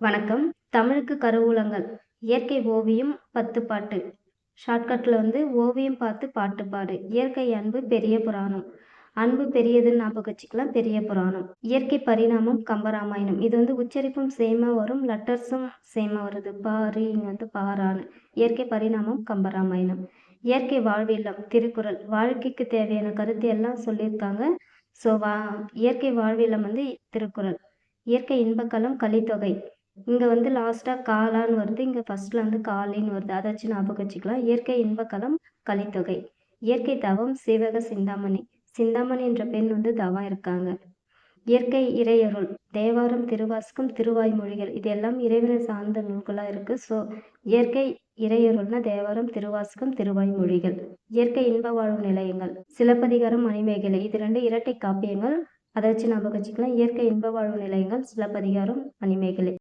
வணக்கம். தமிழுக்கு கருவூலங்கள். இயற்கை ஓவியம் 10 பாட்டு. ஷார்ட்கட்ல ஓவியம் பார்த்து பாட்டு பாடு. இயற்கை அன்பு பெரிய புராணம். அன்பு பெரியதுன்னு ஞாபகம் வச்சுக்கலாம். பெரிய புராணம். இயற்கை பரிணாமம் கம்பராமாயணம். இது உச்சரிப்பும் சேமா வரும். லெட்டர்ஸும் சேமா வருது. பா ரி இங்க பாரான்னு. இயற்கை பரிணாமம் கம்பராமாயணம். இயற்கை வாழ்வில்லம் திருக்குறள். வாழ்க்கைக்கு தேவையான கருத்து எல்லாம் சொல்லியிருக்காங்க. ஸோ இயற்கை வாழ்வில்லம் திருக்குறள். இயற்கை இன்பக்களம் கலித்தொகை. இங்க லாஸ்டா காலான்னு வருது. இங்க ஃபர்ஸ்ட்ல காலின்னு வருது. அதை வச்சு ஞாபகம் வச்சுக்கலாம். இயற்கை இன்பக்களம் கலித்தொகை. இயற்கை தவம் சீவக சிந்தாமணி. சிந்தாமணி என்ற பெண் தவம் இருக்காங்க. இயற்கை இறையருள். தேவாரம் திருவாசகம் திருவாய்மொழிகள். இது எல்லாம் இறைவனை சார்ந்த நூல்களா இருக்கு. ஸோ இயற்கை இறையருள்னா தேவாரம் திருவாசகம் திருவாய்மொழிகள். இயற்கை இன்ப வாழ்வு நிலையங்கள். சிலப்பதிகாரம் மணிமேகலை. இது 2 இரட்டை காப்பியங்கள். அதை வச்சு ஞாபகம் வச்சுக்கலாம். இயற்கை இன்ப வாழ்வு நிலையங்கள் சிலப்பதிகாரம் மணிமேகலை.